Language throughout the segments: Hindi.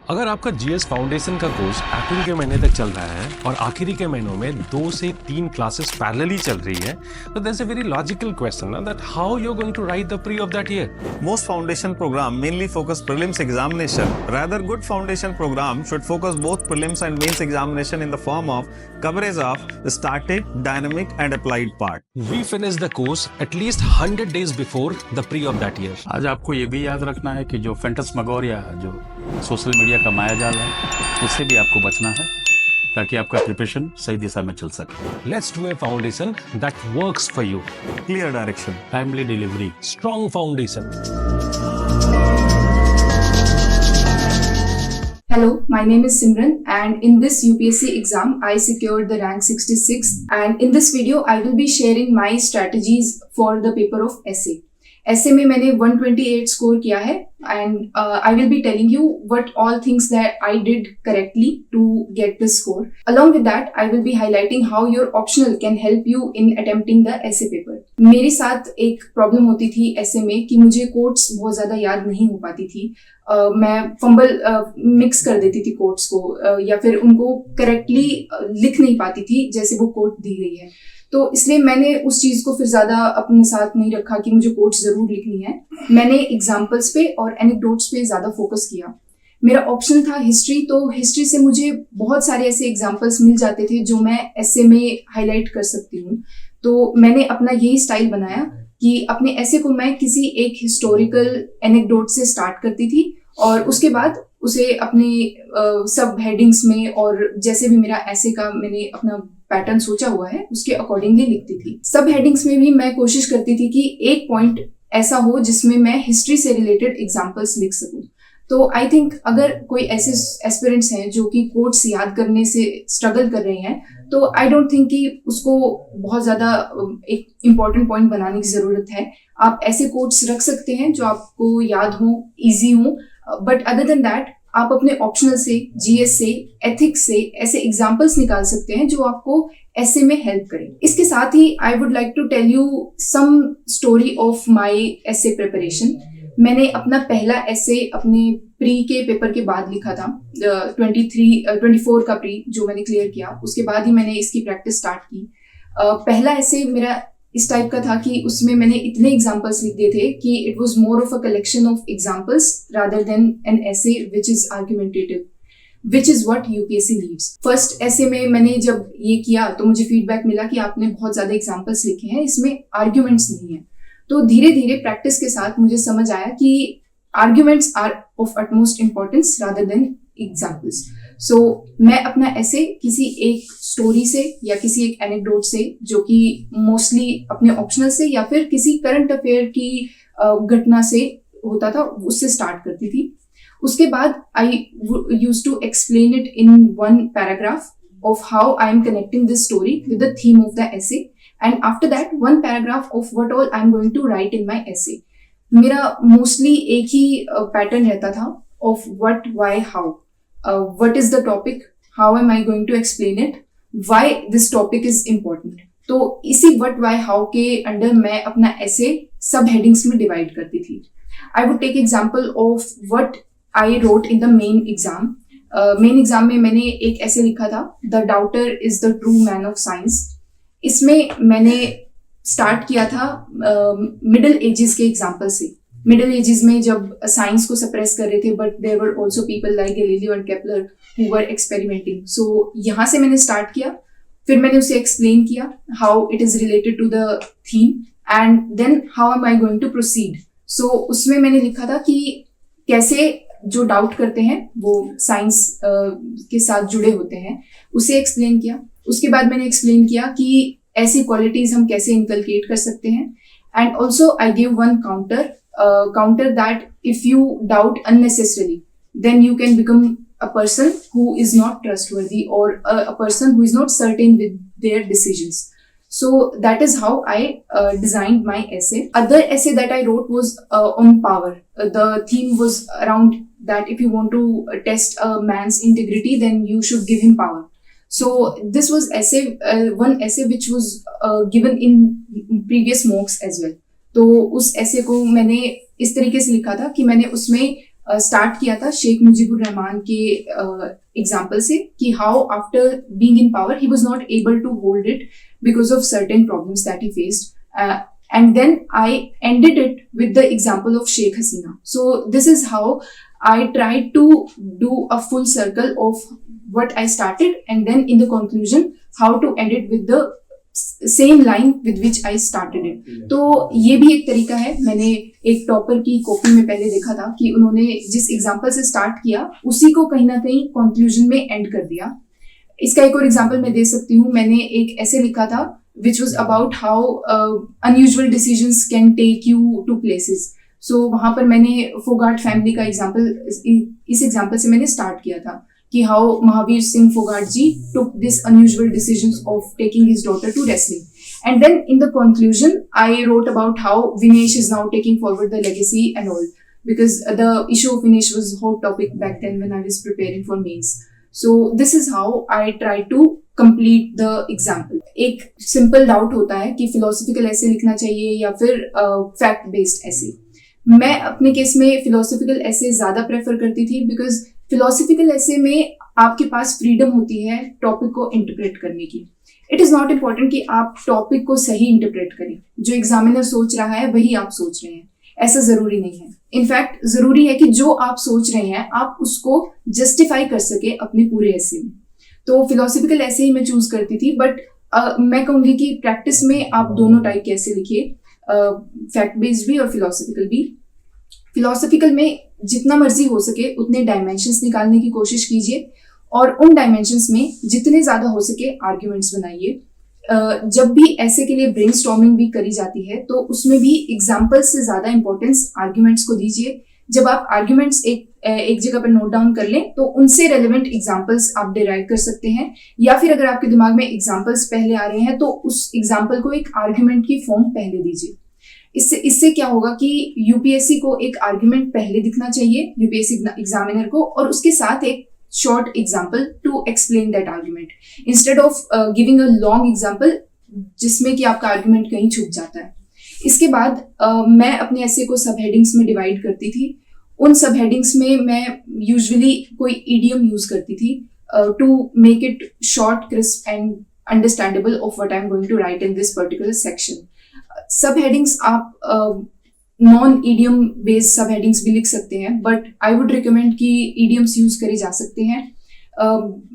अगर आपका जीएस फाउंडेशन का कोर्स अप्रैल के महीने तक चल रहा है और आखिरी के महीनों में 2 से 3 क्लासेस पैरेलली चल रही है, तो there's a very logical question that how you're going to write the pre of that year. Most foundation program mainly focus prelims examination. Rather, good foundation program should focus both prelims and mains examination in the form of coverage of the static, dynamic and applied part. We finish the course at least 100 days before the pre of that year. आज आपको ये भी याद रखना है कि जो फैंटास्मागोरिया जो सोशल मीडिया का मायाजाल है उससे भी आपको बचना है ताकि आपका प्रिपरेशन सही दिशा में चल सके। Let's do a foundation that works for you. Clear direction. Timely delivery. Strong foundation. Hello, my name is Simran and in this UPSC exam I secured the rank 66 and in this video I will be sharing my strategies for the paper of essay. ऐसे में मैंने 128 स्कोर किया है and I will be telling you what all things that I did correctly to get this score. Along with that I will be highlighting how your optional can help you in attempting the essay paper. मेरे साथ एक प्रॉब्लम होती थी ऐसे में कि मुझे कोट्स बहुत ज्यादा याद नहीं हो पाती थी। मैं फंबल मिक्स कर देती थी कोट्स को या फिर उनको करेक्टली लिख नहीं पाती थी जैसे वो कोट दी गई है। तो इसलिए मैंने उस चीज को फिर ज्यादा अपने साथ नहीं रखा कि मुझे कोट्स जरूर लिखनी है। मैंने एग्जाम्पल्स पे और एनेक्डोट्स पे ज्यादा फोकस किया। मेरा ऑप्शन था हिस्ट्री, तो हिस्ट्री से मुझे बहुत सारे ऐसे एग्जाम्पल्स मिल जाते थे जो मैं ऐसे में हाईलाइट कर सकती हूँ। तो मैंने अपना यही स्टाइल बनाया कि अपने ऐसे को मैं किसी एक हिस्टोरिकल एनेक्डोट से स्टार्ट करती थी और उसके बाद उसे अपने सब हेडिंग्स में और जैसे भी मेरा ऐसे का मैंने अपना पैटर्न सोचा हुआ है उसके अकॉर्डिंगली लिखती थी। सब हेडिंग्स में भी मैं कोशिश करती थी कि एक पॉइंट ऐसा हो जिसमें मैं हिस्ट्री से रिलेटेड एग्जांपल्स लिख सकूं। तो आई थिंक अगर कोई ऐसे एस्पिरेंट्स हैं जो कि कोट्स याद करने से स्ट्रगल कर रहे हैं तो आई डोंट थिंक कि उसको बहुत ज्यादा एक इम्पॉर्टेंट पॉइंट बनाने की जरूरत है। आप ऐसे कोट्स रख सकते हैं जो आपको याद हो, इजी हो, बट अदर देन दैट आप अपने ऑप्शनल से, जीएस से, एथिक्स से ऐसे एग्जाम्पल्स निकाल सकते हैं जो आपको ऐसे में हेल्प करें। इसके साथ ही I would like to tell you some story of my essay preparation. मैंने अपना पहला ऐसे अपने प्री के पेपर के बाद लिखा था, 24 का प्री जो मैंने क्लियर किया, उसके बाद ही मैंने इसकी प्रैक्टिस स्टार्ट की। पहला ऐसे मेरा इस टाइप का था कि उसमें मैंने इतने एग्जाम्पल्स लिख दिए थे कि it was more of a collection of examples rather than an essay which is argumentative, which is what UPSC needs. First essay में मैंने जब ये किया तो मुझे फीडबैक मिला कि आपने बहुत ज्यादा एग्जाम्पल्स लिखे हैं, इसमें आर्ग्यूमेंट्स नहीं है। तो धीरे धीरे प्रैक्टिस के साथ मुझे समझ आया कि arguments are of utmost importance rather than examples. So मैं अपना ऐसे किसी एक स्टोरी से या किसी एक एनेक्डोट से जो कि मोस्टली अपने ऑप्शनल से या फिर किसी करंट अफेयर की घटना से होता था उससे स्टार्ट करती थी। उसके बाद I used to explain it in one paragraph of how I am connecting this story with the theme of the essay and after that one paragraph of what all I am going to write in my essay. मेरा मोस्टली एक ही पैटर्न रहता था of what, why, how. What is the topic? How am I going to explain it? Why this topic is important? तो इसी what, why, how के अंडर मैं अपना ऐसे सब हेडिंग्स में डिवाइड करती थी। I would take example of what I wrote in the main exam. Main exam में मैंने एक ऐसे लिखा था, The doubter is the true man of science. इसमें मैंने स्टार्ट किया था मिडिल एजेस के एग्जाम्पल से। मिडिल एजेस में जब साइंस को सप्रेस कर रहे थे but there were also people like Galileo and Kepler who were experimenting. So यहाँ से मैंने स्टार्ट किया, फिर मैंने उसे एक्सप्लेन किया how it is related to the theme and then how am I going to proceed. So उसमें मैंने लिखा था कि कैसे जो डाउट करते हैं वो साइंस के साथ जुड़े होते हैं, उसे एक्सप्लेन किया। उसके बाद मैंने एक्सप्लेन किया कि ऐसी क्वालिटीज हम कैसे इनकलकेट कर सकते हैं and also I give one counter that if you doubt unnecessarily then you can become a person who is not trustworthy or a person who is not certain with their decisions. So that is how I designed my essay. Other essay that I wrote was on power. The theme was around that if you want to test a man's integrity then you should give him power. So this was essay one essay which was given in previous mocks as well. तो उस ऐसे को मैंने इस तरीके से लिखा था कि मैंने उसमें स्टार्ट किया था शेख मुजीबुर रहमान के एग्जाम्पल से कि how after being in power he was not able to hold it because of certain problems that he faced, and then I ended it with the example of Sheikh Hasina. So this is how I tried to do a full circle of what I started, and then in the conclusion how to end it with the same line with which I started it. तो ये भी एक तरीका है. मैंने एक टॉपर की कॉपी में पहले देखा था कि उन्होंने जिस एग्जाम्पल से स्टार्ट किया उसी को कहीं ना कहीं कंक्लूजन में एंड कर दिया. इसका एक और एग्जाम्पल मैं दे सकती हूँ. मैंने एक ऐसे लिखा था which was about how unusual decisions can take you to places. So वहाँ पर मैंने फोगाट फैमिली का एग्जाम्पल, इस एग्जाम्पल से मैंने स्टार्ट किया था कि how Mahavir Singh Phogat ji took this unusual decisions of taking his daughter to wrestling. And then in the conclusion, I wrote about how Vinesh is now taking forward the legacy and all, because the issue of Vinesh was a hot topic back then when I was preparing for mains. So this is how I try to complete the example. एक simple doubt होता है कि philosophical essay लिखना चाहिए या फिर fact based essay. मैं अपने केस में philosophical essay ज़्यादा prefer करती थी because philosophical essay में आपके पास freedom होती है topic को interpret करने की. It is not important कि आप topic को सही interpret करें. जो examiner सोच रहा है वही आप सोच रहे हैं, ऐसा जरूरी नहीं है. इनफैक्ट जरूरी है कि जो आप सोच रहे हैं आप उसको जस्टिफाई कर सके अपने पूरे ऐसे में. तो फिलोसफिकल ऐसे ही मैं चूज करती थी, बट मैं कहूँगी कि प्रैक्टिस में आप दोनों टाइप के ऐसे लिखिए, फैक्ट बेस्ड भी और फिलोसफिकल भी. फिलोसफिकल में जितना मर्जी हो सके उतने डायमेंशंस निकालने की कोशिश कीजिए और उन डायमेंशंस में जितने ज्यादा हो सके आर्ग्यूमेंट्स बनाइए. जब भी ऐसे के लिए ब्रेनस्टॉर्मिंग भी करी जाती है तो उसमें भी एग्जाम्पल्स से ज्यादा इंपॉर्टेंस आर्ग्यूमेंट्स को दीजिए. जब आप आर्ग्यूमेंट्स एक जगह पर नोट डाउन कर लें तो उनसे रेलेवेंट एग्जाम्पल्स आप डिराइव कर सकते हैं, या फिर अगर आपके दिमाग में एग्जाम्पल्स पहले आ रहे हैं तो उस एग्जाम्पल को एक आर्ग्यूमेंट की फॉर्म पहले दीजिए. इससे क्या होगा कि यूपीएससी को एक आर्ग्यूमेंट पहले दिखना चाहिए, यूपीएससी एग्जामिनर को, और उसके साथ एक short example to explain that argument instead of giving a long example जिसमें कि आपका argument कहीं छुप जाता है. इसके बाद मैं अपने ऐसे को सब हेडिंग्स में डिवाइड करती थी. उन सब हेडिंग्स में मैं यूजुअली कोई idiom यूज करती थी to make it short, crisp and understandable of what I'm going to write in this particular section. सब हेडिंग्स आप नॉन ईडियम बेस्ड सब हेडिंग्स भी लिख सकते हैं, बट आई वुड रिकमेंड कि ईडियम्स यूज करे जा सकते हैं.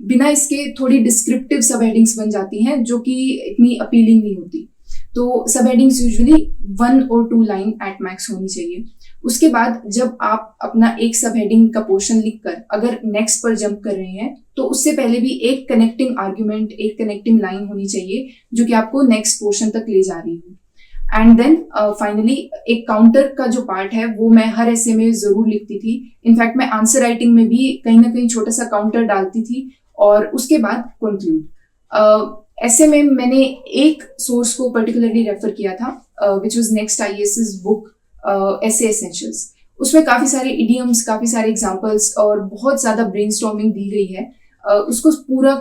बिना इसके थोड़ी डिस्क्रिप्टिव सब हेडिंग्स बन जाती हैं जो कि इतनी अपीलिंग नहीं होती. तो सब हेडिंग्स यूजुअली 1 और 2 लाइन एट मैक्स होनी चाहिए. उसके बाद जब आप अपना एक सब हेडिंग का पोर्शन लिखकर अगर नेक्स्ट पर जंप कर रहे हैं तो उससे पहले भी एक कनेक्टिंग आर्ग्यूमेंट, एक कनेक्टिंग लाइन होनी चाहिए जो कि आपको नेक्स्ट पोर्शन तक ले जा रही हो. एंड देन फाइनली एक काउंटर का जो पार्ट है वो मैं हर ऐसे में जरूर लिखती थी. इनफैक्ट मैं आंसर राइटिंग में भी कहीं ना कहीं छोटा सा काउंटर डालती थी और उसके बाद कंक्लूड. ऐसे में मैंने एक सोर्स को पर्टिकुलरली रेफर किया था which was next IAS book essay essentials. उसमें काफी सारे इडियम्स, काफी सारे एग्जांपल्स और बहुत ज्यादा ब्रेनस्टॉर्मिंग दी गई है. उसको पूरा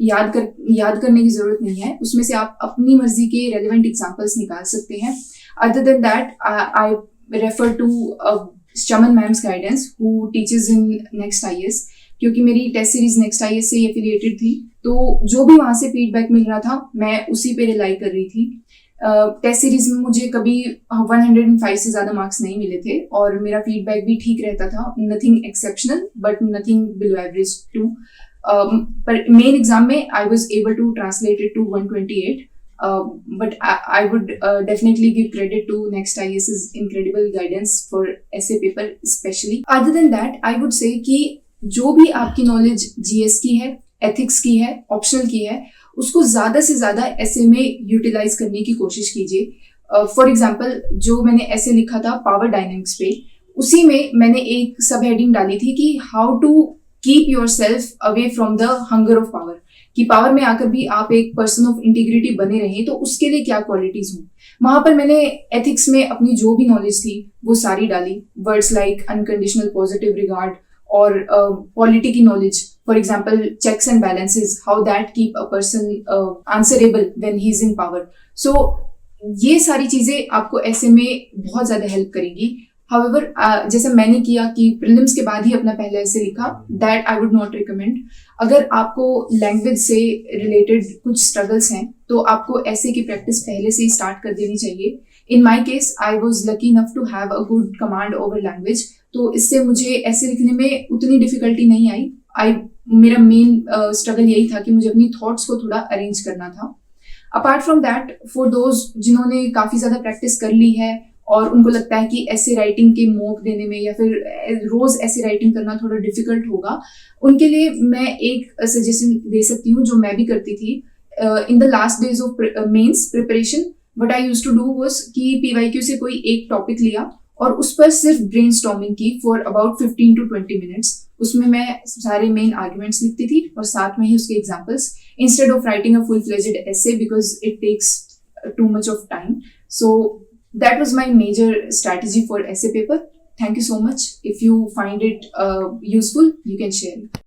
याद करने की जरूरत नहीं है. उसमें से आप अपनी मर्जी के रेलेवेंट एग्जांपल्स निकाल सकते हैं. Other than that I refer to Chaman ma'am's guidance who teaches in next IAS, क्योंकि मेरी टेस्ट सीरीज नेक्स्ट आईएएस से एफिलिएटेड थी. तो जो भी वहाँ से फीडबैक मिल रहा था मैं उसी पे रिलाई कर रही थी. टेस्ट सीरीज में मुझे कभी 105 से ज़्यादा मार्क्स नहीं मिले थे और मेरा फीडबैक भी ठीक रहता था. Nothing exceptional but nothing below average too. पर मेन एग्जाम में I was able to translate it to 128. But I would definitely give credit to Next IAS's incredible guidance for essay paper especially. Other than that, I would say कि जो भी आपकी नॉलेज जीएस की है, एथिक्स की है, ऑप्शनल की है, उसको ज़्यादा से ज़्यादा ऐसे में यूटिलाइज करने की कोशिश कीजिए. फॉर एग्जाम्पल जो मैंने ऐसे लिखा था पावर डायनेमिक्स पे, उसी में मैंने एक सब हेडिंग डाली थी कि how to keep yourself away from the hunger of power, कि पावर में आकर भी आप एक पर्सन ऑफ इंटीग्रिटी बने रहें तो उसके लिए क्या क्वालिटीज हों. वहां पर मैंने एथिक्स में अपनी जो भी नॉलेज थी वो सारी डाली. Words like unconditional positive regard और पॉलिटी की knowledge, for example checks and balances, how that keep a person answerable when he is in power. So ये सारी चीजें आपको ऐसे में बहुत ज्यादा हेल्प करेंगी. However, जैसे मैंने किया कि प्रीलिम्स के बाद ही अपना पहला ऐसे लिखा, that I would not recommend. अगर आपको लैंग्वेज से रिलेटेड कुछ स्ट्रगल्स हैं तो आपको ऐसे की प्रैक्टिस पहले से ही स्टार्ट कर देनी चाहिए. In my case I was lucky enough to have a good command over language, तो इससे मुझे ऐसे लिखने में उतनी डिफिकल्टी नहीं आई. मेरा मेन स्ट्रगल यही था कि मुझे अपनी थॉट्स को थोड़ा अरेंज करना था. Apart from that, for those जिन्होंने काफ़ी ज़्यादा प्रैक्टिस कर ली है और उनको लगता है कि ऐसे राइटिंग के मॉक देने में या फिर रोज ऐसे राइटिंग करना थोड़ा डिफिकल्ट होगा, उनके लिए मैं एक सजेशन दे सकती हूँ जो मैं भी करती थी. In the last days of mains preparation, what I used to do was कि PYQ से कोई एक टॉपिक लिया और उस पर सिर्फ ब्रेनस्टॉर्मिंग की फॉर अबाउट 15 to 20 मिनट्स. उसमें मैं सारे मेन आर्ग्यूमेंट्स लिखती थी और साथ में ही उसके examples, instead of writing a full fledged essay because it takes too much of time. So that was my major strategy for essay paper. Thank you so much. If you find it useful, you can share it.